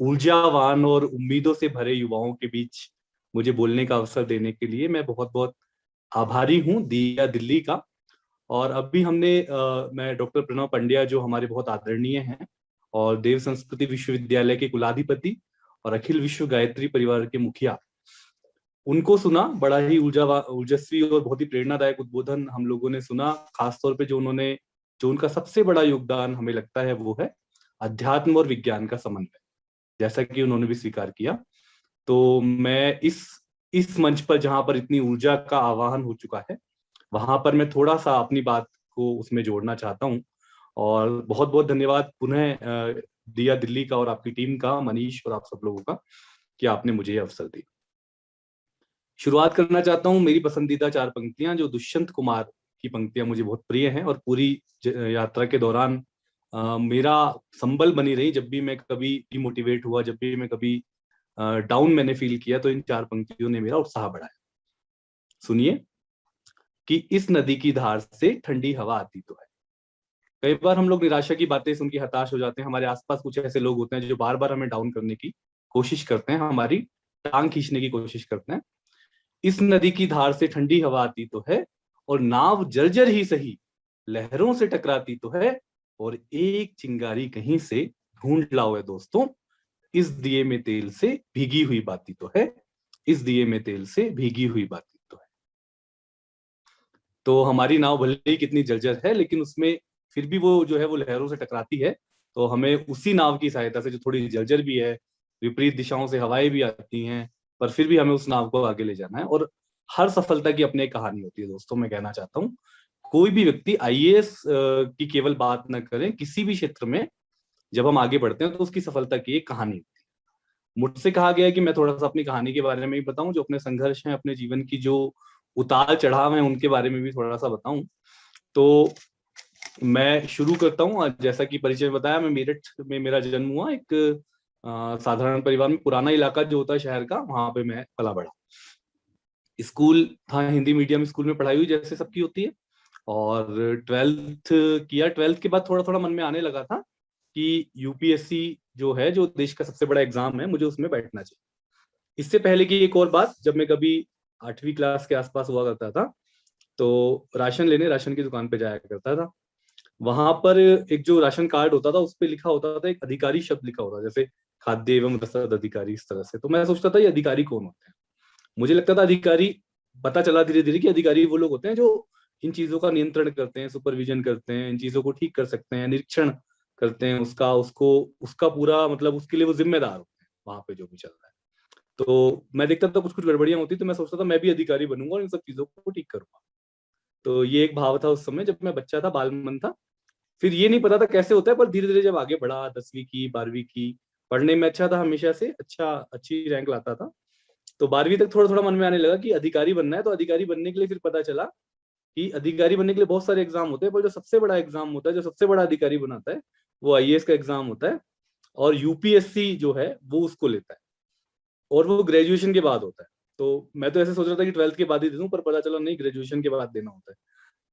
ऊर्जावान और उम्मीदों से भरे युवाओं के बीच मुझे बोलने का अवसर देने के लिए मैं बहुत बहुत आभारी हूँ दिया दिल्ली का। और अभी मैं डॉक्टर प्रणव पंड्या जो हमारे बहुत आदरणीय हैं और देव संस्कृति विश्वविद्यालय के कुलाधिपति और अखिल विश्व गायत्री परिवार के मुखिया, उनको सुना। बड़ा ही ऊर्जस्वी और बहुत ही प्रेरणादायक उद्बोधन हम लोगों ने सुना। खासतौर पे जो उनका सबसे बड़ा योगदान हमें लगता है वो है अध्यात्म और विज्ञान का समन्वय, जैसा कि उन्होंने भी स्वीकार किया। तो मैं इस मंच पर जहां पर इतनी ऊर्जा का आवाहन हो चुका है, वहां पर मैं थोड़ा सा अपनी बात को उसमें जोड़ना चाहता हूँ। और बहुत बहुत धन्यवाद पुनः दिया दिल्ली का और आपकी टीम का, मनीष और आप सब लोगों का, कि आपने मुझे ये अवसर दिया। शुरुआत करना चाहता हूँ मेरी पसंदीदा 4 पंक्तियां, जो दुष्यंत कुमार की पंक्तियां मुझे बहुत प्रिय हैं और पूरी यात्रा के दौरान मेरा संबल बनी रही। जब भी मैं कभी डिमोटिवेट हुआ, जब भी मैं कभी डाउन मैंने फील किया, तो इन 4 पंक्तियों ने मेरा उत्साह बढ़ाया। सुनिए कि इस नदी की धार से ठंडी हवा आती तो है। कई बार हम लोग निराशा की बातें सुन के हताश हो जाते हैं। हमारे आसपास कुछ ऐसे लोग होते हैं जो बार बार हमें डाउन करने की कोशिश करते हैं, हमारी टांग खींचने की कोशिश करते हैं। इस नदी की धार से ठंडी हवा आती तो है, और नाव जर्जर ही सही लहरों से टकराती तो है, और एक चिंगारी कहीं से ढूंढ लाओ है दोस्तों, इस दिए में तेल से भीगी हुई बाती तो है, इस दिए में तेल से भीगी हुई बाती तो है। तो हमारी नाव भले ही कितनी जर्जर है, लेकिन उसमें फिर भी वो जो है वो लहरों से टकराती है। तो हमें उसी नाव की सहायता से, जो थोड़ी जर्जर भी है, विपरीत दिशाओं से हवाएं भी आती हैं, पर फिर भी हमें उस नाव को आगे ले जाना है। और हर सफलता की अपनी एक कहानी होती है दोस्तों। मैं कहना चाहता हूँ, कोई भी व्यक्ति आईएएस की केवल बात न करें, किसी भी क्षेत्र में जब हम आगे बढ़ते हैं तो उसकी सफलता की एक कहानी होती है। मुझसे कहा गया है कि मैं थोड़ा सा अपनी कहानी के बारे में भी बताऊं, जो अपने संघर्ष हैं, अपने जीवन की जो उतार चढ़ाव हैं, उनके बारे में भी थोड़ा सा बताऊं। तो मैं शुरू करता हूँ। जैसा कि परिचय में बताया, मैं मेरठ में मेरा जन्म हुआ। एक साधारण परिवार में, पुराना इलाका जो होता है शहर का, वहां पे मैं पला बड़ा। स्कूल था हिंदी मीडियम स्कूल में पढ़ाई हुई, जैसे सबकी होती है। और 12th किया। 12th के बाद थोड़ा थोड़ा मन में आने लगा था कि यूपीएससी जो है, जो देश का सबसे बड़ा एग्जाम है, मुझे उसमें बैठना चाहिए। इससे पहले की एक और बात, जब मैं कभी 8वीं क्लास के आसपास हुआ करता था, तो राशन लेने राशन की दुकान पे जाया करता था। वहां पर एक जो राशन कार्ड होता था, उस पे लिखा होता था, एक अधिकारी शब्द लिखा होता था, जैसे खाद्य एवं रसद अधिकारी, इस तरह से। तो मैं सोचता था ये अधिकारी कौन होते हैं। मुझे लगता था अधिकारी, पता चला धीरे धीरे कि अधिकारी वो लोग होते हैं जो इन चीजों का नियंत्रण करते हैं, सुपरविजन करते हैं, इन चीजों को ठीक कर सकते हैं, निरीक्षण करते हैं, उसका पूरा मतलब उसके लिए वो जिम्मेदार होते हैं वहां पे जो भी चल रहा है। तो मैं देखता था कुछ कुछ गड़बड़ियां होती, तो मैं सोचता था मैं भी अधिकारी बनूंगा और इन सब चीजों को ठीक करूंगा। तो ये एक भाव था उस समय, जब मैं बच्चा था, बाल मन था। फिर ये नहीं पता था कैसे होता है, पर धीरे धीरे जब आगे बढ़ा, 10वीं की, 12वीं की, पढ़ने में अच्छा था हमेशा से, अच्छी रैंक लाता था। तो 12वीं तक थोड़ा थोड़ा मन में आने लगा कि अधिकारी बनना है। तो अधिकारी बनने के लिए फिर पता चला कि अधिकारी बनने के लिए बहुत सारे एग्जाम होते हैं, पर जो सबसे बड़ा एग्जाम होता है, जो सबसे बड़ा अधिकारी बनाता है, वो आईएएस का एग्जाम होता है। और यूपीएससी जो है वो उसको लेता है, और वो ग्रेजुएशन के बाद होता है। तो मैं तो ऐसे सोच रहा था कि 12th के बाद ही दे दूं, पर पता चला नहीं, ग्रेजुएशन के बाद देना होता है।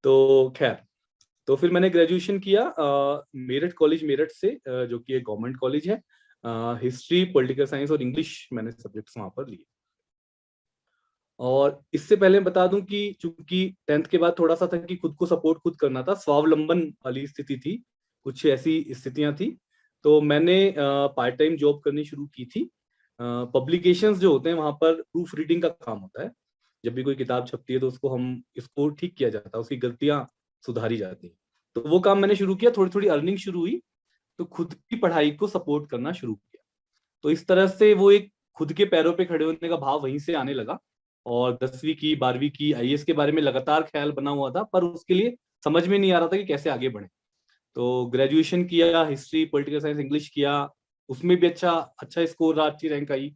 तो खैर, तो फिर मैंने ग्रेजुएशन किया मेरठ कॉलेज, मेरठ से, जो कि एक गवर्नमेंट कॉलेज है। हिस्ट्री, पॉलिटिकल साइंस और इंग्लिश मैंने सब्जेक्ट्स वहां पर लिए। और इससे पहले बता दूं कि चूंकि 10th के बाद थोड़ा सा था कि खुद को सपोर्ट खुद करना था, स्वावलंबन वाली स्थिति थी, कुछ ऐसी स्थितियां थी। तो मैंने पार्ट टाइम जॉब करनी शुरू की थी। पब्लिकेशंस जो होते हैं, वहां पर प्रूफ रीडिंग का काम होता है। जब भी कोई किताब छपती है तो इसको ठीक किया जाता है, उसकी गलतियां सुधारी जाती है। तो वो काम मैंने शुरू किया, थोड़ी थोड़ी अर्निंग शुरू हुई, तो खुद की पढ़ाई को सपोर्ट करना शुरू किया। तो इस तरह से वो एक खुद के पैरों पे खड़े होने का भाव वहीं से आने लगा। और 10वीं की, 12वीं की, आईएएस के बारे में लगातार ख्याल बना हुआ था, पर उसके लिए समझ में नहीं आ रहा था कि कैसे आगे बढ़े। तो ग्रेजुएशन किया, हिस्ट्री, पॉलिटिकल साइंस, इंग्लिश किया, उसमें भी अच्छा अच्छा स्कोर रहा, अच्छी रैंक आई।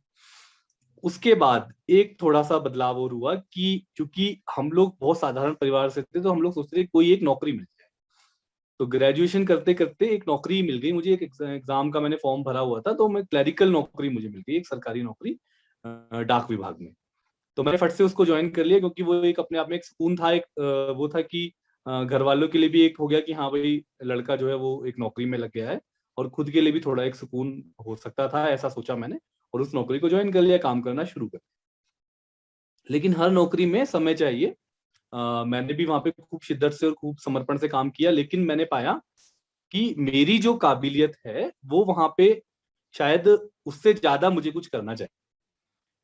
उसके बाद एक थोड़ा सा बदलाव और हुआ कि चूंकि हम लोग बहुत साधारण परिवार से थे, तो हम लोग सोचते थे कोई एक नौकरी मिल जाए। तो ग्रेजुएशन करते करते एक नौकरी मिल गई मुझे। एक एग्जाम का मैंने फॉर्म भरा हुआ था, तो मैं क्लरिकल नौकरी मुझे मिल गई, एक सरकारी नौकरी डाक विभाग में। तो मैंने फट से उसको ज्वाइन कर लिया, क्योंकि वो एक अपने आप में एक सुकून था। एक वो था कि घर वालों के लिए भी एक हो गया कि हाँ भाई, लड़का जो है वो एक नौकरी में लग गया है, और खुद के लिए भी थोड़ा एक सुकून हो सकता था, ऐसा सोचा मैंने, और उस नौकरी को ज्वाइन कर लिया, काम करना शुरू कर दिया। लेकिन हर नौकरी में समय चाहिए। मैंने भी वहां पे खूब शिद्दत से और खूब समर्पण से काम किया, लेकिन मैंने पाया कि मेरी जो काबिलियत है वो वहां पे शायद उससे ज्यादा मुझे कुछ करना चाहिए।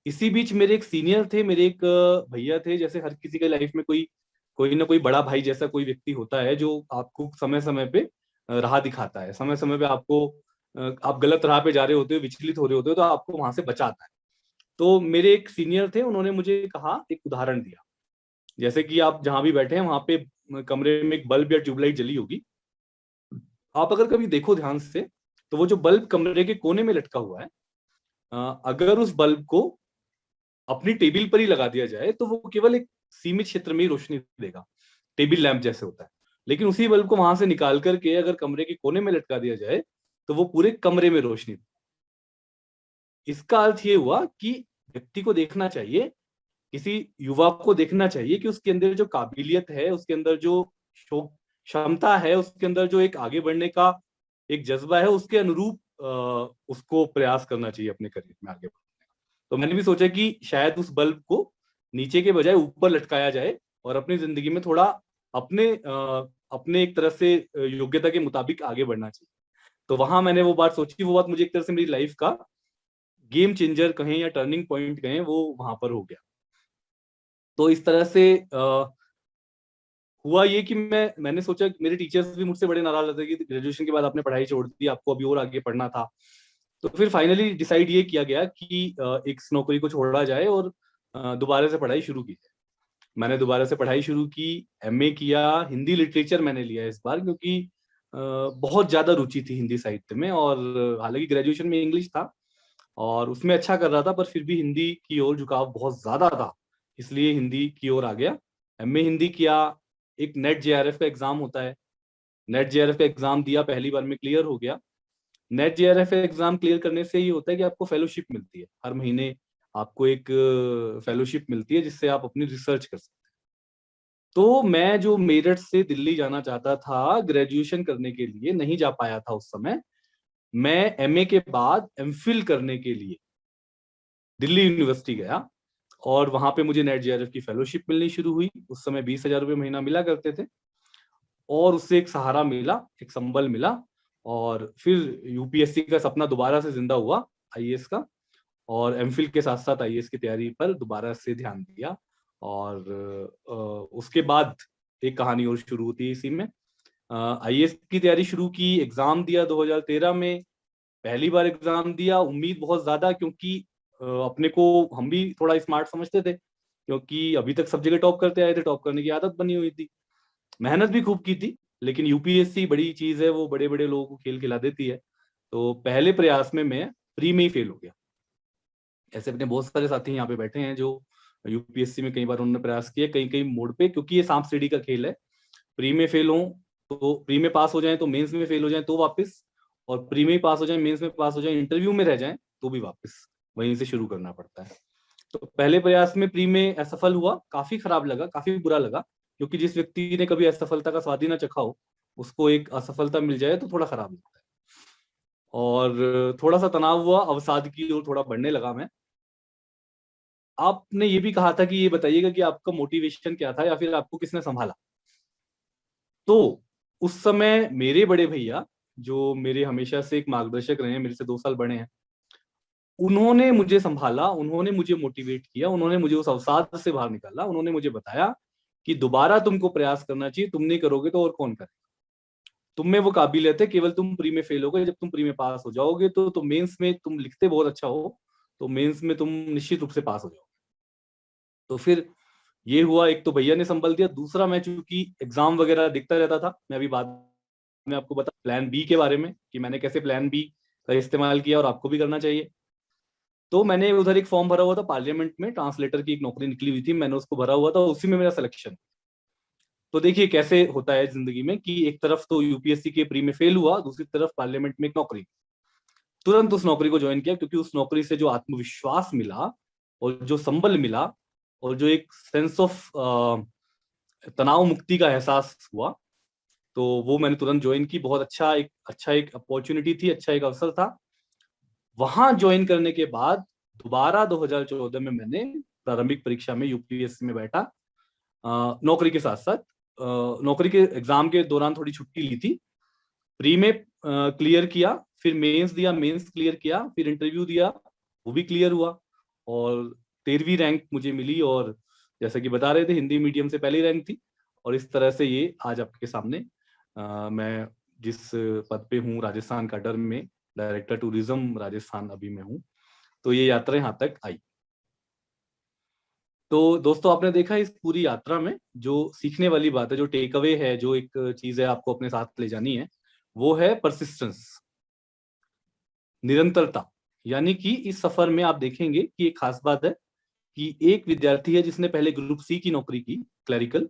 इसी बीच मेरे एक सीनियर थे, मेरे एक भैया थे, जैसे हर किसी के लाइफ में कोई कोई ना कोई बड़ा भाई जैसा कोई व्यक्ति होता है जो आपको समय समय पे राह दिखाता है, समय समय पे आपको आप गलत राह पे जा रहे होते हो, विचलित हो रहे होते हो, तो आपको वहां से बचाता है। तो मेरे एक सीनियर थे, उन्होंने मुझे कहा, एक उदाहरण दिया, जैसे कि आप जहां भी बैठे हैं वहां पे कमरे में एक बल्ब या ट्यूबलाइट जली होगी। आप अगर कभी देखो ध्यान से, तो वो जो बल्ब कमरे के कोने में लटका हुआ है, अगर उस बल्ब को अपनी टेबल पर ही लगा दिया जाए तो वो केवल एक सीमित क्षेत्र में ही रोशनी देगा, टेबल लैंप जैसे होता है। लेकिन उसी बल्ब को वहां से निकाल करके अगर कमरे के कोने में लटका दिया जाए तो वो पूरे कमरे में रोशनी देगा। इसका अर्थ ये हुआ कि व्यक्ति को देखना चाहिए, किसी युवा को देखना चाहिए कि उसके अंदर जो काबिलियत है, उसके अंदर जो क्षमता है, उसके अंदर जो एक आगे बढ़ने का एक जज्बा है, उसके अनुरूप उसको प्रयास करना चाहिए अपने करियर में आगे बढ़ने का। तो मैंने भी सोचा कि शायद उस बल्ब को नीचे के बजाय ऊपर लटकाया जाए और अपनी जिंदगी में थोड़ा अपने एक तरह से योग्यता के मुताबिक आगे बढ़ना चाहिए। तो वहां मैंने वो बात सोची, वो बात मुझे एक तरह से मेरी लाइफ का गेम चेंजर कहें या टर्निंग पॉइंट कहें, वो वहां पर हो गया। तो इस तरह से हुआ ये कि मैंने सोचा, मेरे टीचर्स भी मुझसे बड़े नाराज रहते कि ग्रेजुएशन के बाद आपने पढ़ाई छोड़ दी, आपको अभी और आगे पढ़ना था। तो फिर फाइनली डिसाइड ये किया गया कि इस नौकरी को छोड़ा जाए और दोबारा से पढ़ाई शुरू की जाए। मैंने दोबारा से पढ़ाई शुरू की, एमए किया, हिंदी लिटरेचर मैंने लिया इस बार, क्योंकि बहुत ज्यादा रुचि थी हिंदी साहित्य में। और हालांकि ग्रेजुएशन में इंग्लिश था और उसमें अच्छा कर रहा था, पर फिर भी हिंदी की ओर झुकाव बहुत ज्यादा था, इसलिए हिंदी की ओर आ गया। एमए हिंदी किया। एक नेट जेआरएफ का एग्जाम होता है, नेट जेआरएफ का एग्जाम दिया, पहली बार में क्लियर हो गया। नेट जेआरएफ एग्जाम क्लियर करने से ये होता है कि आपको फेलोशिप मिलती है, हर महीने आपको एक फेलोशिप मिलती है जिससे आप अपनी रिसर्च कर सकते हैं। तो मैं जो मेरठ से दिल्ली जाना चाहता था ग्रेजुएशन करने के लिए, नहीं जा पाया था उस समय। मैं एमए के बाद एमफिल करने के लिए दिल्ली यूनिवर्सिटी गया और वहां पे मुझे नेट जेआरएफ की फेलोशिप मिलनी शुरू हुई। उस समय 20,000 रुपये महीना मिला करते थे और उससे एक सहारा मिला, एक संबल मिला। और फिर यूपीएससी का सपना दोबारा से जिंदा हुआ, आईएएस का। और एमफिल के साथ साथ आईएएस की तैयारी पर दोबारा से ध्यान दिया। और उसके बाद एक कहानी और शुरू होती है इसी में। आईएएस की तैयारी शुरू की, एग्जाम दिया 2013 में। पहली बार एग्जाम दिया, उम्मीद बहुत ज्यादा, क्योंकि अपने को हम भी थोड़ा स्मार्ट समझते थे, क्योंकि अभी तक सब जगह टॉप करते आए थे, टॉप करने की आदत बनी हुई थी, मेहनत भी खूब की थी। लेकिन यूपीएससी बड़ी चीज है, वो बड़े बड़े लोगों को खेल खिला देती है। तो पहले प्रयास में मैं प्री में ही फेल हो गया। ऐसे अपने बहुत सारे साथी यहाँ पे बैठे हैं जो यूपीएससी में कई बार उन्होंने प्रयास किया, कई कई मोड पे, क्योंकि ये सांप सीढ़ी का खेल है। प्री में फेल हो तो प्री में पास हो जाए, तो मेंस में फेल हो जाए तो वापस, और प्री में ही पास हो जाए, मेंस में पास हो जाए, इंटरव्यू में रह जाए तो भी वापस वहीं से शुरू करना पड़ता है। तो पहले प्रयास में प्री में असफल हुआ, काफी खराब लगा, काफी बुरा लगा, क्योंकि जिस व्यक्ति ने कभी असफलता का स्वाद ही ना चखा हो, उसको एक असफलता मिल जाए तो थोड़ा खराब लगता है। और थोड़ा सा तनाव हुआ, अवसाद की ओर थोड़ा बढ़ने लगा मैं। आपने ये भी कहा था कि ये बताइएगा कि आपका मोटिवेशन क्या था या फिर आपको किसने संभाला। तो उस समय मेरे बड़े भैया, जो मेरे हमेशा से एक मार्गदर्शक रहे हैं, मेरे से 2 साल बड़े हैं, उन्होंने मुझे संभाला, उन्होंने मुझे मोटिवेट किया, उन्होंने मुझे उस अवसाद से बाहर निकाला। उन्होंने मुझे बताया कि दोबारा तुमको प्रयास करना चाहिए, तुम नहीं करोगे तो और कौन करेगा, तुम में वो काबिलियत है, केवल तुम प्री में फेल हो गए, जब तुम प्री में पास हो जाओगे तो मेंस में तुम लिखते बहुत अच्छा हो, तो मेंस में तुम निश्चित रूप से पास हो जाओगे। तो फिर ये हुआ, एक तो भैया ने संभल दिया, दूसरा मैं चूंकि एग्जाम वगैरह देखता रहता था, मैं अभी बात में आपको बता प्लान बी के बारे में कि मैंने कैसे प्लान बी का इस्तेमाल किया, और आपको भी करना चाहिए। तो मैंने उधर एक फॉर्म भरा हुआ था पार्लियामेंट में, ट्रांसलेटर की एक नौकरी निकली हुई थी, मैंने उसको भरा हुआ था, उसी में मेरा सिलेक्शन। तो देखिए कैसे होता है जिंदगी में कि एक तरफ तो यूपीएससी के प्री में फेल हुआ, दूसरी तरफ पार्लियामेंट में एक नौकरी। तुरंत उस नौकरी को ज्वाइन किया, क्योंकि उस नौकरी से जो आत्मविश्वास मिला और जो संबल मिला और जो एक सेंस ऑफ तनाव मुक्ति का एहसास हुआ, तो वो मैंने तुरंत ज्वाइन की। बहुत अच्छा एक अपॉर्चुनिटी थी, अच्छा एक अवसर था। वहां ज्वाइन करने के बाद दोबारा 2014 में मैंने प्रारंभिक परीक्षा में यूपीएससी में बैठा, नौकरी के साथ साथ। नौकरी के एग्जाम के दौरान थोड़ी छुट्टी ली थी, प्री में क्लियर किया, फिर मेंस दिया, मेंस क्लियर किया, फिर इंटरव्यू दिया, वो भी क्लियर हुआ और 13वीं रैंक मुझे मिली। और जैसा कि बता रहे थे, हिंदी मीडियम से पहली रैंक थी। और इस तरह से ये आज आपके सामने मैं जिस पद पे हूँ राजस्थान का डर में, डायरेक्टर टूरिज्म राजस्थान अभी मैं हूँ। तो ये यात्रा यहाँ तक आई। तो दोस्तों, आपने देखा इस पूरी यात्रा में जो सीखने वाली बात है, जो टेक अवे है, जो एक चीज है आपको अपने साथ ले जानी है, वो है परसिस्टेंस, निरंतरता। यानी कि इस सफर में आप देखेंगे कि एक खास बात है कि एक विद्यार्थी है जिसने पहले ग्रुप सी की नौकरी की, क्लरिकल,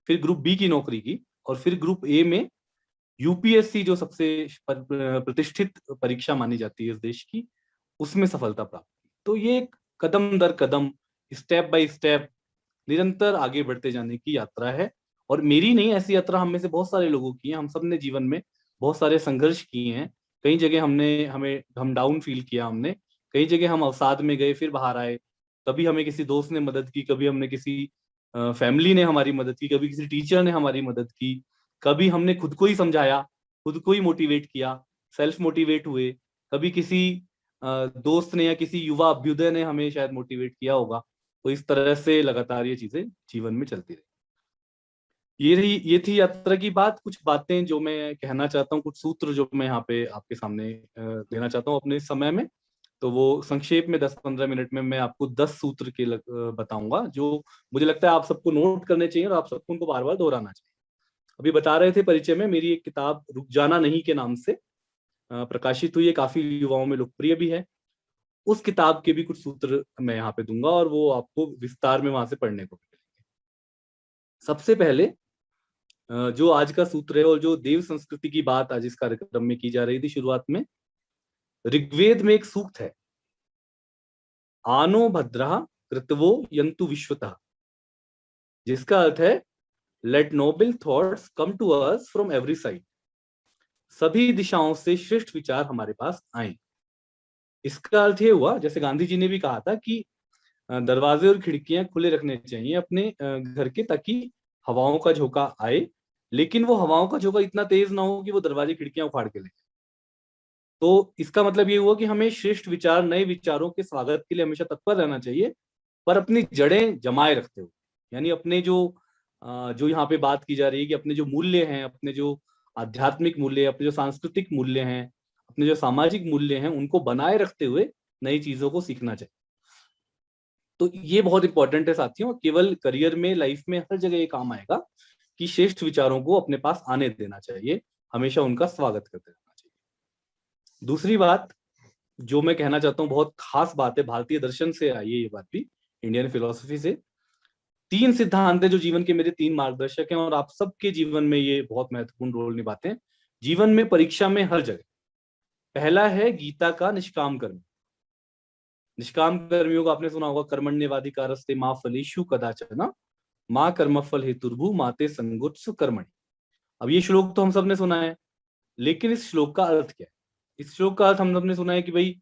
फिर ग्रुप बी की नौकरी की, और फिर ग्रुप ए में यूपीएससी जो सबसे प्रतिष्ठित परीक्षा मानी जाती है इस देश की, उसमें सफलता प्राप्त की। तो ये एक कदम दर कदम, स्टेप बाय स्टेप निरंतर आगे बढ़ते जाने की यात्रा है। और मेरी नहीं, ऐसी यात्रा हम में से बहुत सारे लोगों की है। हम सब ने जीवन में बहुत सारे संघर्ष किए हैं। कई जगह हम डाउन फील किया हमने, कई जगह हम अवसाद में गए फिर बाहर आए। कभी हमें किसी दोस्त ने मदद की, कभी हमने किसी फैमिली ने हमारी मदद की, कभी किसी टीचर ने हमारी मदद की, कभी हमने खुद को ही समझाया, खुद को ही मोटिवेट किया, सेल्फ मोटिवेट हुए। कभी किसी दोस्त ने या किसी युवा अभ्युदय ने हमें शायद मोटिवेट किया होगा। तो इस तरह से लगातार ये चीजें जीवन में चलती रही। ये थी यात्रा की बात। कुछ बातें जो मैं कहना चाहता हूँ, कुछ सूत्र जो मैं यहाँ पे आपके सामने देना चाहता हूँ अपने इस समय में। तो वो संक्षेप में 10-15 मिनट में मैं आपको 10 सूत्र बताऊंगा, जो मुझे लगता है आप सबको नोट करने चाहिए और आप सबको उनको बार बार दोहराना चाहिए। अभी बता रहे थे परिचय में, मेरी एक किताब रुक जाना नहीं के नाम से प्रकाशित हुई है, काफी युवाओं में लोकप्रिय भी है। उस किताब के भी कुछ सूत्र मैं यहाँ पे दूंगा और वो आपको विस्तार में वहां से पढ़ने को मिलेंगे। सबसे पहले जो आज का सूत्र है और जो देव संस्कृति की बात आज इस कार्यक्रम में की जा रही थी शुरुआत में, ऋग्वेद में एक सूक्त है, आनो भद्रः कृतवो यन्तु विश्वतः, जिसका अर्थ है let noble thoughts come to us from every side. सभी दिशाओं से श्रेष्ठ विचार हमारे पास आए। इसका अर्थ ये हुआ, जैसे गांधी जी ने भी कहा था कि दरवाजे और खिड़कियां खुले रखने चाहिए अपने घर के, ताकि हवाओं का झोंका आए, लेकिन वो हवाओं का झोंका इतना तेज ना हो कि वो दरवाजे खिड़कियां उखाड़ के ले। तो इसका मतलब ये हुआ कि हमें श्रेष्ठ विचार, नए विचारों के स्वागत के लिए हमेशा तत्पर रहना चाहिए, पर अपनी जड़ें जमाए रखते हुए। यानी अपने जो यहाँ पे बात की जा रही है कि अपने जो मूल्य हैं, अपने जो आध्यात्मिक मूल्य, अपने जो सांस्कृतिक मूल्य हैं, अपने जो सामाजिक मूल्य हैं, उनको बनाए रखते हुए नई चीजों को सीखना चाहिए। तो ये बहुत इंपॉर्टेंट है साथियों। केवल करियर में, लाइफ में, हर जगह ये काम आएगा कि श्रेष्ठ विचारों को अपने पास आने देना चाहिए, हमेशा उनका स्वागत करते रहना चाहिए। दूसरी बात जो मैं कहना चाहता हूँ, बहुत खास बात है, भारतीय दर्शन से आई है ये बात भी, इंडियन फिलोसफी से। 3 सिद्धांत है जो जीवन के मेरे 3 मार्गदर्शक हैं और आप सबके जीवन में ये बहुत महत्वपूर्ण रोल निभाते हैं, जीवन में, परीक्षा में, हर जगह। पहला है गीता का निष्काम कर्म। निष्काम कर्मियों को आपने सुना होगा, कर्मण्येवाधिकारस्ते मा फलेषु कदाचन माँ कर्मफल हेतुर्भु माते संगोत्सु कर्मणि। अब ये श्लोक तो हम सब ने सुना है, लेकिन इस श्लोक का अर्थ क्या है? इस श्लोक का अर्थ हम सब ने सुना है कि भाई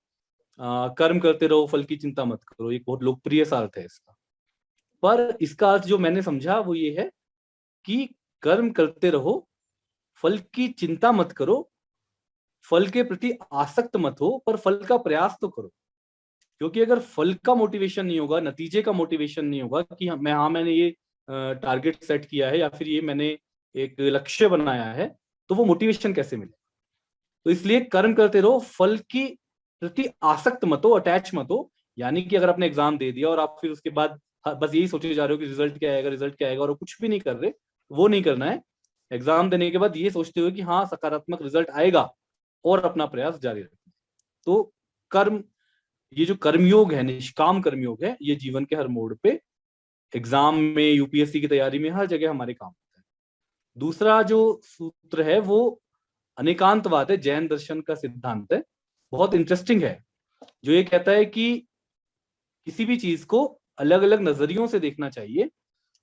कर्म करते रहो, फल की चिंता मत करो। एक बहुत लोकप्रिय सा अर्थ है इसका। पर इसका अर्थ जो मैंने समझा वो ये है कि कर्म करते रहो, फल की चिंता मत करो, फल के प्रति आसक्त मत हो, पर फल का प्रयास तो करो। क्योंकि अगर फल का मोटिवेशन नहीं होगा, नतीजे का मोटिवेशन नहीं होगा कि मैंने ये टारगेट सेट किया है या फिर ये मैंने एक लक्ष्य बनाया है, तो वो मोटिवेशन कैसे मिले? तो इसलिए कर्म करते रहो, फल की प्रति आसक्त मत हो, अटैच मत हो। यानी कि अगर आपने एग्जाम दे दिया और आप फिर उसके बाद बस यही सोचे जा रहे हो कि रिजल्ट क्या आएगा, रिजल्ट क्या आएगा, और कुछ भी नहीं कर रहे, वो नहीं करना है। एग्जाम देने के बाद ये सोचते हुए कि हाँ, सकारात्मक रिजल्ट आएगा, और अपना प्रयास जारी रखना। तो कर्म, ये जो कर्मयोग है, निष्काम कर्मयोग है, ये जीवन के हर मोड़ पे, एग्जाम में, यूपीएससी की तैयारी में, हर जगह हमारे काम आता है। दूसरा जो सूत्र है वो अनेकांतवाद है, जैन दर्शन का सिद्धांत है, बहुत इंटरेस्टिंग है, जो ये कहता है कि किसी भी चीज को अलग अलग नजरियों से देखना चाहिए,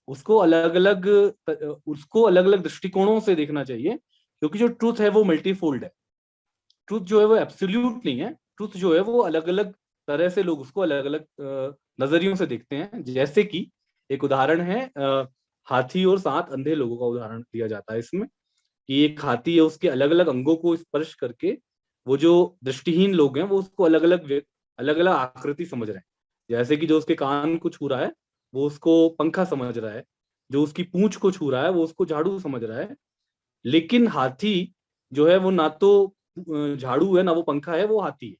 उसको अलग अलग दृष्टिकोणों से देखना चाहिए, क्योंकि जो ट्रूथ है वो मल्टीफोल्ड है। ट्रूथ जो है वो एब्सोल्यूट नहीं है। ट्रूथ जो है वो अलग अलग तरह से लोग उसको अलग अलग नजरियों से देखते हैं। जैसे कि एक उदाहरण है, हाथी और 7 अंधे लोगों का उदाहरण दिया जाता है इसमें, कि एक हाथी है, उसके अलग अलग अंगों को स्पर्श करके वो जो दृष्टिहीन लोग हैं वो उसको अलग अलग आकृति समझ रहे हैं। जैसे कि जो उसके कान को छू रहा है वो उसको पंखा समझ रहा है, जो उसकी पूंछ को छू रहा है वो उसको झाड़ू समझ रहा है। लेकिन हाथी जो है वो ना तो झाड़ू है ना वो पंखा है, वो हाथी है।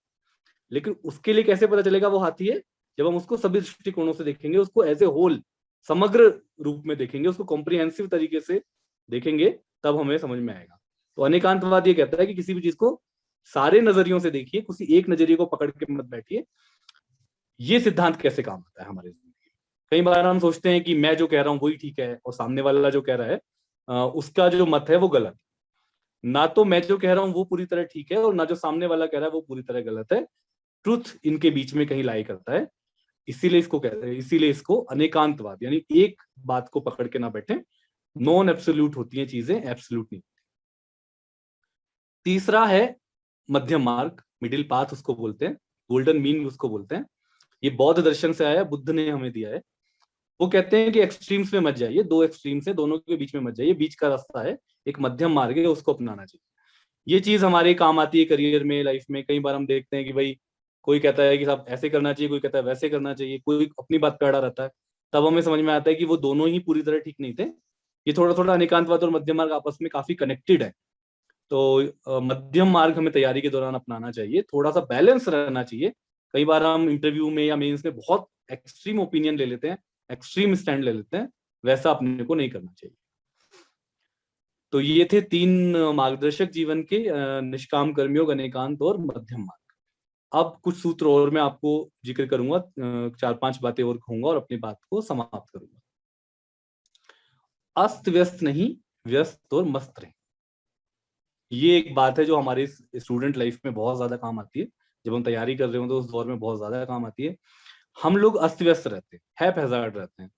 लेकिन उसके लिए कैसे पता चलेगा वो हाथी है? जब हम उसको सभी दृष्टिकोणों से देखेंगे, उसको एज ए होल, समग्र रूप में देखेंगे, उसको कॉम्प्रिहेंसिव तरीके से देखेंगे, तब हमें समझ में आएगा। तो अनेकांतवाद ये कहता है कि किसी भी चीज को सारे नजरियों से देखिए, किसी एक नजरिए को पकड़ के मत बैठिए। ये सिद्धांत कैसे काम आता है हमारे जिंदगी में? कई बार हम सोचते हैं कि मैं जो कह रहा हूँ वही ठीक है और सामने वाला जो कह रहा है उसका जो मत है वो गलत। ना तो मैं जो कह रहा हूँ वो पूरी तरह ठीक है और ना जो सामने वाला कह रहा है वो पूरी तरह गलत है। ट्रुथ इनके बीच में कहीं लाई करता है। इसीलिए इसको कहते हैं, इसीलिए इसको अनेकांतवाद, यानी एक बात को पकड़ के ना बैठे। नॉन एब्सोल्यूट होती हैं चीजें, एब्सोल्यूट नहीं। तीसरा है मध्यम मार्ग, मिडिल पाथ उसको बोलते हैं, गोल्डन मीन उसको बोलते हैं। ये बौद्ध दर्शन से आया, बुद्ध ने हमें दिया है। वो कहते हैं कि एक्सट्रीम्स में मत जाइए, दो एक्सट्रीम्स है, दोनों के बीच में मत जाइए, बीच का रास्ता है, एक मध्यम मार्ग है, उसको अपनाना चाहिए। ये चीज हमारे काम आती है करियर में, लाइफ में। कई बार हम देखते हैं कि भाई कोई कहता है कि साहब ऐसे करना चाहिए, कोई कहता है वैसे करना चाहिए, कोई अपनी बात पे अड़ा रहता है। तब हमें समझ में आता है कि वो दोनों ही पूरी तरह ठीक नहीं थे। ये थोड़ा थोड़ा अनेकांतवाद और मध्यम मार्ग आपस में काफी कनेक्टेड है। तो मध्यम मार्ग हमें तैयारी के दौरान अपनाना चाहिए, थोड़ा सा बैलेंस रहना चाहिए। कई बार हम इंटरव्यू में या मेंस में बहुत एक्सट्रीम ओपिनियन ले लेते हैं, एक्सट्रीम स्टैंड ले लेते हैं, वैसा अपने को नहीं करना चाहिए। तो ये थे 3 मार्गदर्शक जीवन के, निष्काम कर्मयोग, अनेकांत और मध्यम मार्ग। अब कुछ सूत्र और मैं आपको जिक्र करूंगा, 4-5 बातें और कहूंगा और अपनी बात को समाप्त करूंगा। अस्त व्यस्त नहीं, व्यस्त और मस्त रहे। ये एक बात है जो हमारे स्टूडेंट लाइफ में बहुत ज्यादा काम आती है। जब हम तैयारी कर रहे हो तो उस दौर में बहुत ज्यादा काम आती है। हम लोग अस्त व्यस्त रहते हैं, हैप-हैजार्ड रहते हैं।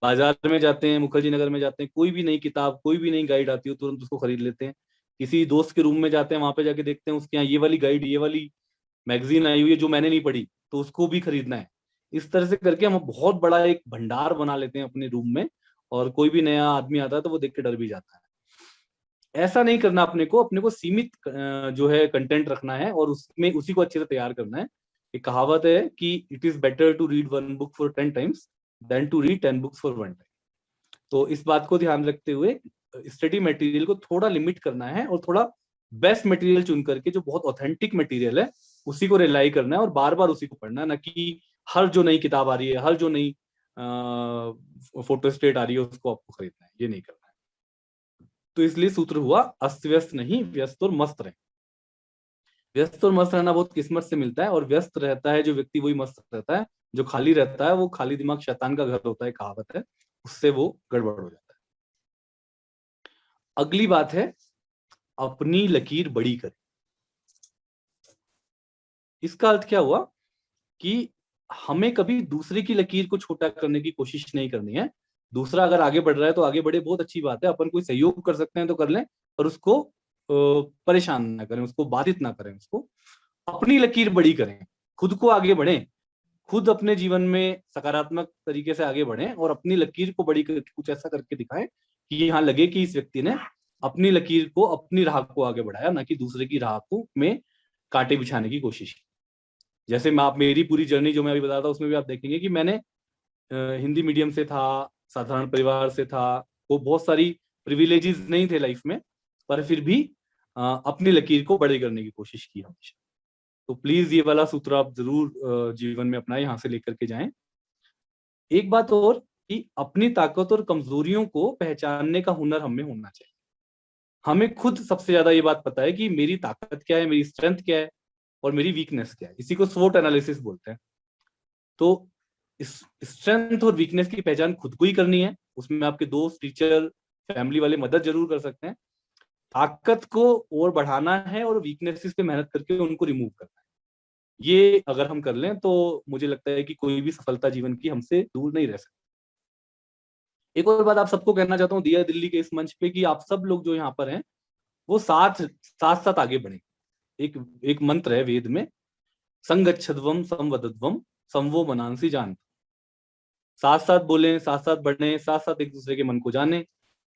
बाजार में जाते हैं, मुखर्जी नगर में जाते हैं, कोई भी नई किताब, कोई भी नई गाइड आती हो तुरंत उसको खरीद लेते हैं। किसी दोस्त के रूम में जाते हैं, वहां पे जाके देखते हैं उसके यहाँ ये वाली गाइड, ये वाली मैगजीन आई हुई है जो मैंने नहीं पढ़ी, तो उसको भी खरीदना है। इस तरह से करके हम बहुत बड़ा एक भंडार बना लेते हैं अपने रूम में, और कोई भी नया आदमी आता है तो वो देख के डर भी जाता है। ऐसा नहीं करना अपने को सीमित जो है कंटेंट रखना है और उसमें उसी को अच्छे से तैयार करना है। एक कहावत है कि it is better to read 1 book for 10 times than to read 10 books for 1 time. तो इस बात को ध्यान रखते हुए स्टडी मटेरियल को थोड़ा लिमिट करना है और थोड़ा बेस्ट मटेरियल चुन करके, जो बहुत ऑथेंटिक मटेरियल है, उसी को रिलाई करना है और बार बार उसी को पढ़ना है, ना कि हर जो नई किताब आ रही है, हर जो नई फोटो स्टेट आ रही है उसको आपको खरीदना है। ये नहीं करना है। तो इसलिए सूत्र हुआ, अस्त व्यस्त नहीं, व्यस्त और मस्त रहे। व्यस्त और मस्त रहना बहुत किस्मत से मिलता है, और व्यस्त रहता है जो व्यक्ति वही मस्त रहता है। जो खाली रहता है वो खाली दिमाग शैतान का घर होता है, कहावत है, उससे वो गड़बड़ हो जाता है। अगली बात है, अपनी लकीर बड़ी करें। इसका अर्थ क्या हुआ कि हमें कभी दूसरे की लकीर को छोटा करने की कोशिश नहीं करनी है। दूसरा अगर आगे बढ़ रहा है तो आगे बढ़े, बहुत अच्छी बात है, अपन कोई सहयोग कर सकते हैं तो कर लें, पर उसको परेशान ना करें, उसको बाधित ना करें, उसको अपनी लकीर बड़ी करें, खुद को आगे बढ़ें, खुद अपने जीवन में सकारात्मक तरीके से आगे बढ़ें और अपनी लकीर को बड़ी करके कुछ ऐसा करके दिखाएं कि यहाँ लगे कि इस व्यक्ति ने अपनी लकीर को, अपनी राह को आगे बढ़ाया, ना कि दूसरे की राह को में कांटे बिछाने की कोशिश की। जैसे मैं, आप मेरी पूरी जर्नी जो मैं अभी बता रहा था उसमें भी आप देखेंगे कि मैंने हिंदी मीडियम से था, साधारण परिवार से था, वो बहुत सारी प्रिविलेजेस नहीं थे लाइफ में, पर फिर भी अपनी लकीर को बड़े करने की कोशिश की हमेशा। तो प्लीज ये वाला सूत्र आप जरूर जीवन में अपनाएं, यहाँ से लेकर के जाएं। एक बात और, कि अपनी ताकत और कमजोरियों को पहचानने का हुनर हमें होना चाहिए। हमें खुद सबसे ज्यादा ये बात पता है कि मेरी ताकत क्या है, मेरी स्ट्रेंथ क्या है और मेरी वीकनेस क्या है। इसी को स्वोट एनालिसिस बोलते हैं। तो इस स्ट्रेंथ और वीकनेस की पहचान खुद को ही करनी है। उसमें आपके दोस्त, टीचर, फैमिली वाले मदद जरूर कर सकते हैं। ताकत को और बढ़ाना है और वीकनेसेस पे मेहनत करके उनको रिमूव करना है। ये अगर हम कर लें तो मुझे लगता है कि कोई भी सफलता जीवन की हमसे दूर नहीं रह सकती। एक और बात आप सबको कहना चाहता हूँ दिया दिल्ली के इस मंच पे, कि आप सब लोग जो यहाँ पर हैं वो साथ साथ साथ आगे बढ़े। एक एक मंत्र है वेद में, संगच्छध्वम संवदध्वम संवो मनांसी जान। साथ साथ बोलें, साथ साथ बढ़े, साथ साथ एक दूसरे के मन को जाने,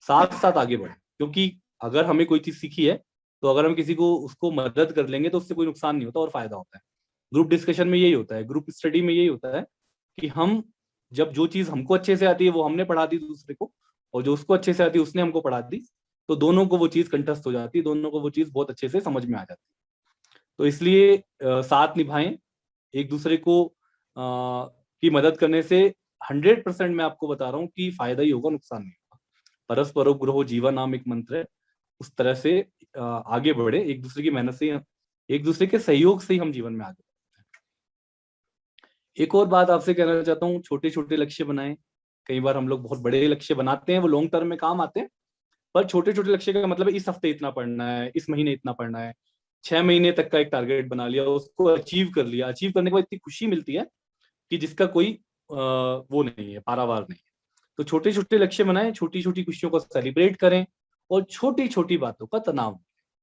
साथ साथ आगे बढ़े। क्योंकि अगर हमें कोई चीज सीखी है तो अगर हम किसी को उसको मदद कर लेंगे तो उससे कोई नुकसान नहीं होता और फायदा होता है। ग्रुप डिस्कशन में यही होता है, ग्रुप स्टडी में यही होता है कि हम जब जो चीज हमको अच्छे से आती है वो हमने पढ़ा दी दूसरे को, और जो उसको अच्छे से आती है उसने हमको पढ़ा दी, तो दोनों को वो चीज कंठस्थ हो जाती है, दोनों को वो चीज बहुत अच्छे से समझ में आ जाती है। तो इसलिए साथ निभाएं, एक दूसरे को की मदद करने से 100% मैं आपको बता रहा हूँ कि फायदा ही होगा, नुकसान नहीं होगा। परस्पर उपग्रहो जीवन नाम एक मंत्र है, उस तरह से आगे बढ़े, एक दूसरे की मेहनत से, एक दूसरे के सहयोग से ही हम जीवन में आगे बढ़ते हैं। एक और बात आपसे कहना चाहता हूँ, छोटे छोटे लक्ष्य बनाएं। कई बार हम लोग बहुत बड़े लक्ष्य बनाते हैं, वो लॉन्ग टर्म में काम आते हैं, पर छोटे छोटे लक्ष्य का मतलब है इस हफ्ते इतना पढ़ना है, इस महीने इतना पढ़ना है, 6 महीने तक का एक टारगेट बना लिया, उसको अचीव कर लिया। अचीव करने के बाद इतनी खुशी मिलती है कि जिसका कोई वो नहीं है, पारावार नहीं है। तो छोटे छोटे लक्ष्य बनाएं, छोटी छोटी खुशियों को सेलिब्रेट करें, और छोटी छोटी बातों का तनाव,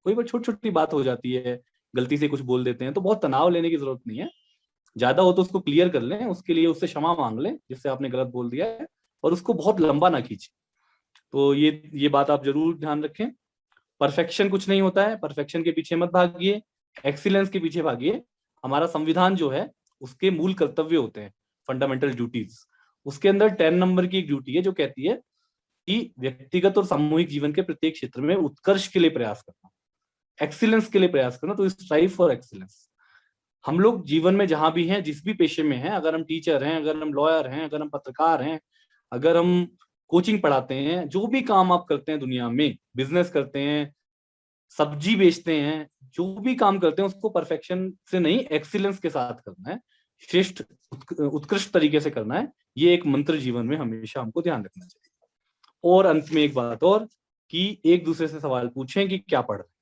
कोई बार छोटी छोटी बात हो जाती है, गलती से कुछ बोल देते हैं, तो बहुत तनाव लेने की जरूरत नहीं है। ज्यादा हो तो उसको क्लियर कर लें, उसके लिए उससे क्षमा मांग लें जिससे आपने गलत बोल दिया है, और उसको बहुत लंबा ना खींचें। तो ये बात आप जरूर ध्यान रखें। परफेक्शन कुछ नहीं होता है, परफेक्शन के पीछे मत भागिए, एक्सीलेंस के पीछे भागिए। हमारा संविधान जो है उसके मूल कर्तव्य होते हैं, फंडामेंटल ड्यूटीज। उसके अंदर 10 नंबर की एक ड्यूटी है जो कहती है कि व्यक्तिगत और सामूहिक जीवन के प्रत्येक क्षेत्र में उत्कर्ष के लिए प्रयास करना, एक्सीलेंस के लिए प्रयास करना। तो स्ट्राइव फॉर एक्सीलेंस। हम लोग जीवन में जहां भी हैं, जिस भी पेशे में हैं, अगर हम टीचर हैं, अगर हम लॉयर हैं, अगर हम पत्रकार हैं, अगर हम कोचिंग पढ़ाते हैं, जो भी काम आप करते हैं दुनिया में, बिजनेस करते हैं, सब्जी बेचते हैं, जो भी काम करते हैं उसको परफेक्शन से नहीं, एक्सीलेंस के साथ करना है, श्रेष्ठ उत्कृष्ट तरीके से करना है। ये एक मंत्र जीवन में हमेशा हमको ध्यान रखना चाहिए। और अंत में एक बात और, कि एक दूसरे से सवाल पूछें कि क्या पढ़ रहे हैं,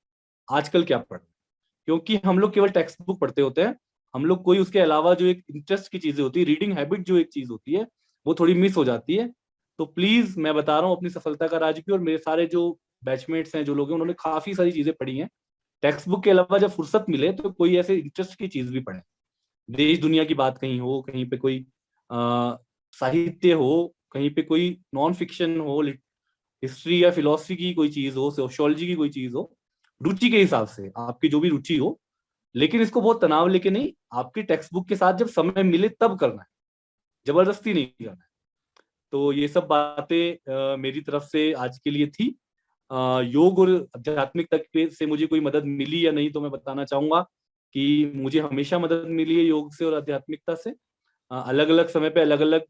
आजकल क्या पढ़ रहे हैं। क्योंकि हम लोग केवल टेक्स्ट बुक पढ़ते होते हैं, हम लोग कोई उसके अलावा जो एक इंटरेस्ट की चीजें होती है, रीडिंग हैबिट जो एक चीज होती है, वो थोड़ी मिस हो जाती है। तो प्लीज मैं बता रहा हूँ अपनी सफलता का राज भी, और मेरे सारे जो बैचमेट्स हैं, जो लोग हैं, उन्होंने काफी सारी चीजें पढ़ी हैं। टेक्स्ट बुक के अलावा जब फुर्सत मिले तो कोई ऐसे इंटरेस्ट की चीज भी पढ़े, देश दुनिया की बात कहीं हो, कहीं पे कोई साहित्य हो, कहीं पे कोई नॉन फिक्शन हो, हिस्ट्री या फिलोसफी की कोई चीज हो, सोशियोलॉजी की कोई चीज हो, रुचि के हिसाब से आपकी जो भी रुचि हो। लेकिन इसको बहुत तनाव लेके नहीं, आपकी टेक्स्ट बुक के साथ जब समय मिले तब करना है, जबरदस्ती नहीं करना है। तो ये सब बातें मेरी तरफ से आज के लिए थी। योग और आध्यात्मिकता से मुझे कोई मदद मिली या नहीं, तो मैं बताना चाहूंगा कि मुझे हमेशा मदद मिली है योग से और आध्यात्मिकता से। अलग अलग समय पे अलग अलग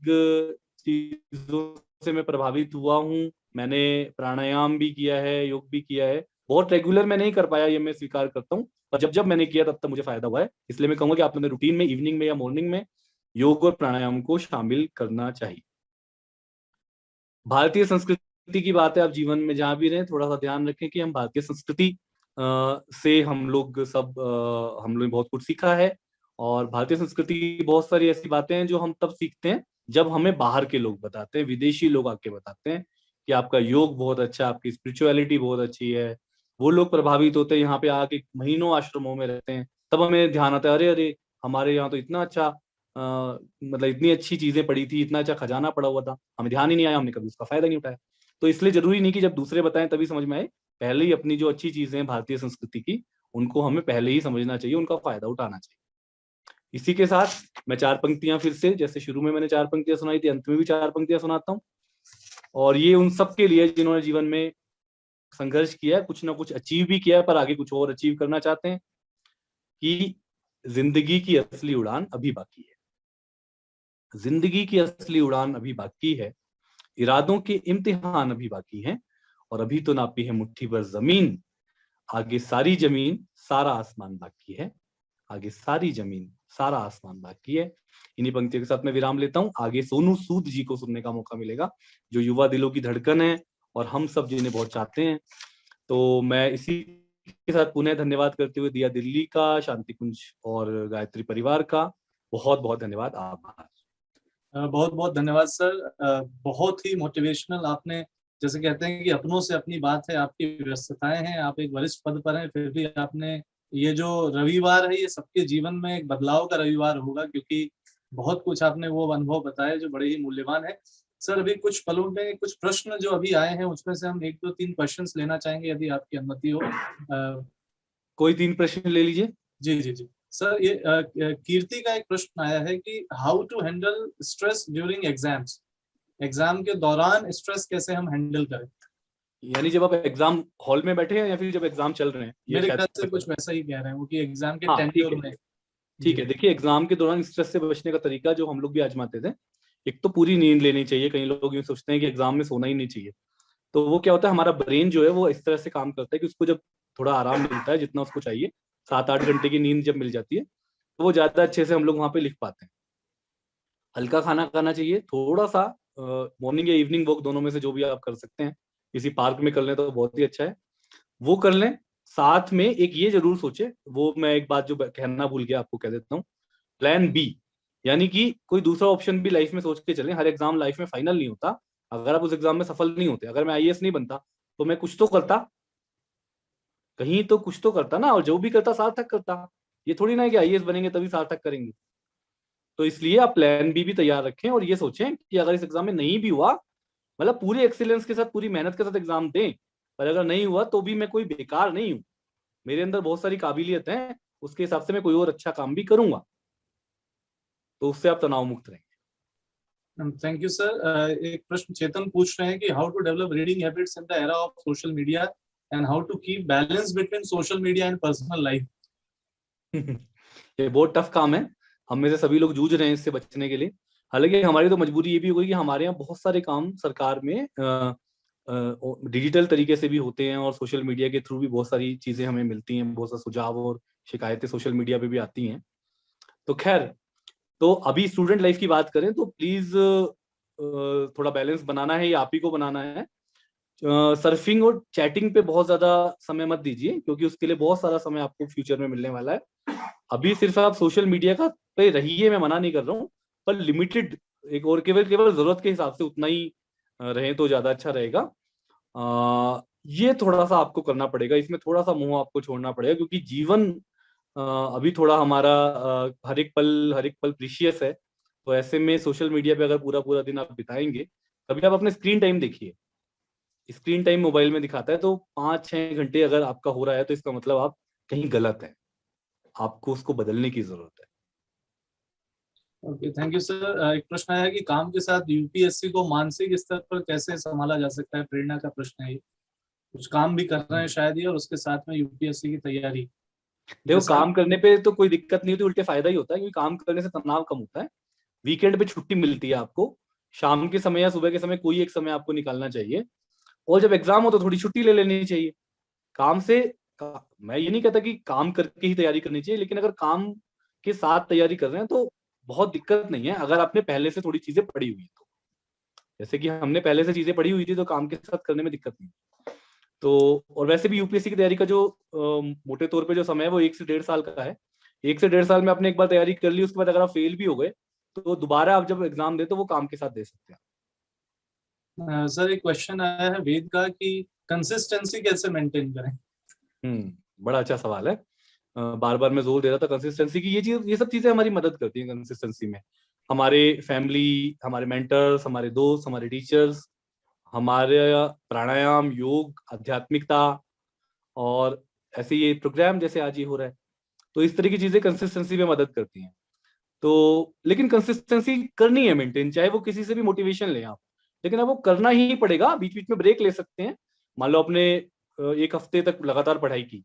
चीजों से मैं प्रभावित हुआ हूँ। मैंने प्राणायाम भी किया है, योग भी किया है, बहुत रेगुलर मैं नहीं कर पाया, ये मैं स्वीकार करता हूँ, पर जब जब मैंने किया तब तब मुझे फायदा हुआ है। इसलिए मैं कहूंगा कि आप अपने रूटीन में इवनिंग में या मॉर्निंग में योग और प्राणायाम को शामिल करना चाहिए। भारतीय संस्कृति की बात है, आप जीवन में जहां भी रहें थोड़ा सा ध्यान रखें कि हम भारतीय संस्कृति से हम लोग सब हम लोग बहुत कुछ सीखा है। और भारतीय संस्कृति की बहुत सारी ऐसी बातें हैं जो हम तब सीखते हैं जब हमें बाहर के लोग बताते हैं, विदेशी लोग आके बताते हैं कि आपका योग बहुत अच्छा है, आपकी स्पिरिचुअलिटी बहुत अच्छी है। वो लोग प्रभावित होते हैं, यहाँ पे आके महीनों आश्रमों में रहते हैं, तब हमें ध्यान आता है, अरे अरे हमारे यहाँ तो इतना अच्छा मतलब इतनी अच्छी चीजें पड़ी थी, इतना अच्छा खजाना पड़ा हुआ था, हमें ध्यान ही नहीं आया, हमने कभी उसका फायदा नहीं उठाया। तो इसलिए जरूरी नहीं कि जब दूसरे बताएं तभी समझ में आए, पहले ही अपनी जो अच्छी चीजें हैं भारतीय संस्कृति की, उनको हमें पहले ही समझना चाहिए, उनका फायदा उठाना चाहिए। इसी के साथ मैं 4 पंक्तियां फिर से, जैसे शुरू में मैंने 4 पंक्तियां सुनाई थी, अंत में भी 4 पंक्तियां सुनाता हूँ। और ये उन सब के लिए जिन्होंने जीवन में संघर्ष किया है, कुछ ना कुछ अचीव भी किया है, पर आगे कुछ और अचीव करना चाहते हैं, कि जिंदगी की असली उड़ान अभी बाकी है। जिंदगी की असली उड़ान अभी बाकी है, इरादों के इम्तिहान अभी बाकी हैं, और अभी तो नापी है मुट्ठी भर जमीन, आगे सारी जमीन सारा आसमान बाकी है, आगे सारी जमीन सारा आसमान बाकी है। इन्हीं पंक्तियों के साथ मैं विराम लेता हूँ। आगे सोनू सूद जी को सुनने का मौका मिलेगा, जो युवा दिलों की धड़कन है और हम सब जिन्हें बहुत चाहते हैं। तो मैं इसी के साथ पुनः धन्यवाद करते हुए दिया दिल्ली का, शांति कुंज और गायत्री परिवार का बहुत बहुत धन्यवाद, आभार। बहुत बहुत धन्यवाद सर। बहुत ही मोटिवेशनल। आपने जैसे कहते हैं कि अपनों से अपनी बात है, आपकी व्यस्तताएं हैं, आप एक वरिष्ठ पद पर हैं, फिर भी आपने ये जो रविवार है ये सबके जीवन में एक बदलाव का रविवार होगा, क्योंकि बहुत कुछ आपने वो अनुभव बताए जो बड़े ही मूल्यवान है। सर अभी कुछ पलों में कुछ प्रश्न जो अभी आए हैं उसमें से हम 1 2 3 क्वेश्चंस लेना चाहेंगे, यदि आपकी अनुमति हो। कोई 3 प्रश्न ले लीजिए। जी जी जी सर, ये कीर्ति का एक प्रश्न आया है कि how to handle stress during exams. Exam के दौरान स्ट्रेस कैसे हम हैंडल करें। यानी जब आप एग्जाम हॉल में बैठे हैं या फिर जब एग्जाम चल रहे हैं, ये मेरे शायद ख्याल से तक कुछ वैसा ही कह रहे हैं वो, कि एग्जाम के हाँ ठीक टेन्योर है। में। ठीक जी है, देखिए एग्जाम के दौरान स्ट्रेस से बचने का तरीका जो हम लोग भी आजमाते थे, एक तो पूरी नींद लेनी चाहिए। कई लोग ये सोचते हैं कि एग्जाम में सोना ही नहीं चाहिए। तो वो क्या होता है, हमारा ब्रेन जो है वो इस तरह से काम करता है कि उसको जब थोड़ा आराम मिलता है, जितना उसको चाहिए, 7 8 घंटे की नींद जब मिल जाती है, तो वो ज्यादा अच्छे से हम लोग वहां पे लिख पाते हैं। हल्का खाना खाना चाहिए, थोड़ा सा मॉर्निंग या इवनिंग वॉक दोनों में से जो भी आप कर सकते हैं, किसी पार्क में कर लें तो बहुत ही अच्छा है, वो कर लें। साथ में एक ये जरूर सोचे, वो मैं एक बात जो कहना भूल गया आपको कह देता हूँ, प्लान बी। यानी कि कोई दूसरा ऑप्शन भी लाइफ में सोच के चलें। हर एग्जाम लाइफ में फाइनल नहीं होता। अगर आप उस एग्जाम में सफल नहीं होते, अगर मैं आईएएस नहीं बनता, तो मैं कुछ तो करता, कहीं तो कुछ तो करता ना, और जो भी करता सार्थक करता। ये थोड़ी ना है कि आईएएस बनेंगे तभी सार्थक करेंगे। तो इसलिए आप प्लान बी भी तैयार रखें और ये सोचें कि अगर इस एग्जाम में नहीं भी हुआ, मतलब पूरी एक्सीलेंस के साथ, पूरी मेहनत के साथ एग्जाम दें, पर अगर नहीं हुआ तो भी मैं कोई बेकार नहीं हूं। मेरे अंदर बहुत सारी काबिलियत है, उसके हिसाब से मैं कोई और अच्छा काम भी करूंगा। तो उससे आप तनाव मुक्त रहेंगे। Thank you sir. एक प्रश्न चेतन पूछ रहे हैं कि how to develop reading habits in the era of social media and how to keep balance between social media and personal life. ये बहुत टफ काम है। हम में से सभी लोग जूझ रहे हैं इससे बचने के लिए। हालांकि हमारी तो मजबूरी ये भी हो गई कि हमारे यहाँ बहुत सारे काम सरकार में डिजिटल तरीके से भी होते हैं, और सोशल मीडिया के थ्रू भी बहुत सारी चीजें हमें मिलती हैं, बहुत सारे सुझाव और शिकायतें सोशल मीडिया पे भी आती हैं। तो खैर, तो अभी स्टूडेंट लाइफ की बात करें तो प्लीज थोड़ा बैलेंस बनाना है, ये आप ही को बनाना है। सर्फिंग और चैटिंग पे बहुत ज्यादा समय मत दीजिए, क्योंकि उसके लिए बहुत सारा समय आपको फ्यूचर में मिलने वाला है। अभी सिर्फ आप सोशल मीडिया का पे रहिए, मैं मना नहीं कर रहा हूँ, पर लिमिटेड, एक और केवल केवल जरूरत के हिसाब से उतना ही रहें तो ज्यादा अच्छा रहेगा। ये थोड़ा सा आपको करना पड़ेगा, इसमें थोड़ा सा मोह आपको छोड़ना पड़ेगा, क्योंकि जीवन अभी थोड़ा हमारा हर एक पल प्रीशियस है। तो ऐसे में सोशल मीडिया पे अगर पूरा पूरा दिन आप बिताएंगे, कभी आप अपने स्क्रीन टाइम देखिए। स्क्रीन टाइम मोबाइल में दिखाता है तो 5 6 घंटे अगर आपका हो रहा है, तो इसका मतलब आप कहीं गलत है, आपको उसको बदलने की जरूरत है। Okay, thank you sir. एक प्रश्न आया है कि काम के साथ यूपीएससी को मानसिक स्तर पर कैसे संभाला जा सकता है। प्रेरणा का प्रश्न है ये। कुछ काम भी कर रहे हैं शायद ये, और उसके साथ में यूपीएससी की तैयारी। देखो, जैसे काम करने पे तो कोई दिक्कत नहीं होती, उल्टे फायदा ही होता है, क्योंकि काम करने से तनाव कम होता है। वीकेंड पे छुट्टी मिलती है आपको, शाम के समय या सुबह के समय कोई एक समय आपको निकालना चाहिए, और जब एग्जाम हो तो थोड़ी छुट्टी ले लेनी चाहिए काम से। मैं ये नहीं कहता कि काम करके ही तैयारी करनी चाहिए, लेकिन अगर काम के साथ तैयारी कर रहे हैं तो बहुत दिक्कत नहीं है, अगर आपने पहले से थोड़ी चीजें पढ़ी हुई है तो। जैसे कि हमने पहले से चीजें पढ़ी हुई थी, तो काम के साथ करने में दिक्कत नहीं। तो और वैसे भी यूपीएससी की तैयारी का जो मोटे तौर पे जो समय है वो 1 से 1.5 साल का है। 1 से 1.5 साल में आपने एक बार तैयारी कर ली, उसके बाद अगर आप फेल भी हो गए, तो दोबारा आप जब एग्जाम दे तो वो काम के साथ दे सकते हैं। सर एक क्वेश्चन आया है वेद का कि कंसिस्टेंसी कैसे मेंटेन करें। बड़ा अच्छा सवाल है। बार बार मैं जोर दे रहा था कंसिस्टेंसी की। ये सब चीजें हमारी मदद करती हैं कंसिस्टेंसी में। हमारे फैमिली, हमारे मेंटर्स, हमारे दोस्त, हमारे टीचर्स, हमारे प्राणायाम, योग, आध्यात्मिकता, और ऐसे ये प्रोग्राम जैसे आज ये हो रहा है, तो इस तरह की चीजें कंसिस्टेंसी में मदद करती हैं। तो लेकिन कंसिस्टेंसी करनी है मेंटेन, चाहे वो किसी से भी मोटिवेशन लें आप, लेकिन अब वो करना ही पड़ेगा। बीच बीच में ब्रेक ले सकते हैं। मान लो आपने 1 हफ्ते तक लगातार पढ़ाई की,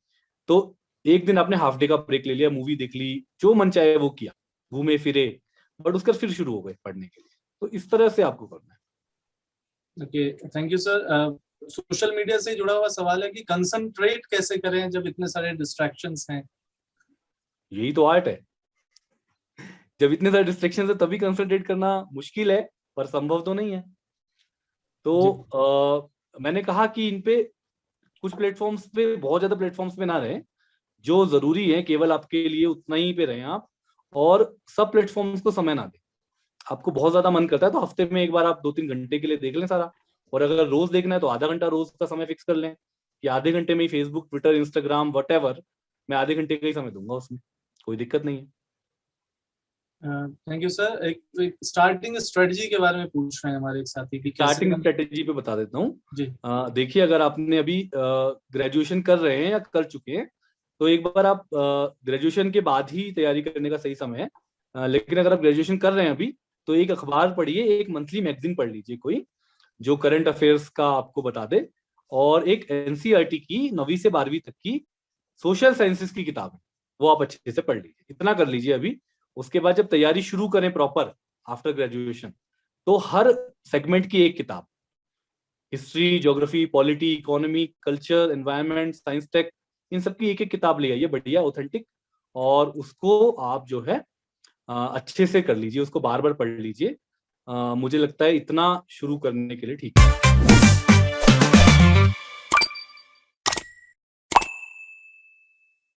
तो एक दिन आपने हाफ डे का ब्रेक ले लिया, मूवी देख ली, जो मन चाहे वो किया, घूमे फिरे, बट उसके बाद फिर शुरू हो गए पढ़ने के लिए। तो इस तरह से आपको करना है। Okay, thank you sir. Social media से जुड़ा हुआ सवाल है कि कंसंट्रेट कैसे करें जब इतने सारे डिस्ट्रैक्शंस हैं। यही तो आर्ट है। जब इतने सारे डिस्ट्रैक्शन है तभी कंसंट्रेट करना मुश्किल है, पर संभव तो नहीं है। जी तो मैंने कहा कि इन पे कुछ प्लेटफॉर्म्स पे, बहुत ज्यादा प्लेटफॉर्म्स पे ना रहे, जो जरूरी है केवल आपके लिए उतना ही पे रहें आप, और सब प्लेटफॉर्म्स को समय ना दें। आपको बहुत ज्यादा मन करता है तो हफ्ते में एक बार आप 2-3 घंटे के लिए देख लें सारा। और अगर रोज देखना है तो आधा घंटा रोज का समय फिक्स कर लें कि आधे घंटे में ही फेसबुक, ट्विटर, इंस्टाग्राम, वट मैं आधे घंटे का ही समय दूंगा उसमें, कोई दिक्कत नहीं है। Thank you sir. एक स्टार्टिंग स्ट्रेटजी के बारे में पूछ रहे हैं हमारे एक साथी की, कैसे स्टार्टिंग हम। स्ट्रेटेजी पे बता देता हूँ। जी। देखिए, अगर आपने अभी ग्रेजुएशन कर रहे हैं या कर चुके हैं तो एक बार आप ग्रेजुएशन के बाद ही तैयारी करने का सही समय है। लेकिन अगर आप ग्रेजुएशन कर रहे हैं अभी तो एक अखबार पढ़िए, एक मंथली मैगजीन पढ़ लीजिए कोई, जो करंट अफेयर्स का आपको बता दे। और एक एनसीईआरटी की 9वीं से 12वीं तक की सोशल साइंसेस की किताब है, वो आप अच्छे से पढ़ लीजिए। इतना कर लीजिए अभी। उसके बाद जब तैयारी शुरू करें प्रॉपर आफ्टर ग्रेजुएशन, तो हर सेगमेंट की एक किताब, history, geography, polity, economy, culture, environment, science tech, इन सब की एक एक किताब ले आइए बढ़िया ऑथेंटिक। और उसको आप जो है अच्छे से कर लीजिए, उसको बार बार पढ़ लीजिए। मुझे लगता है इतना शुरू करने के लिए ठीक है।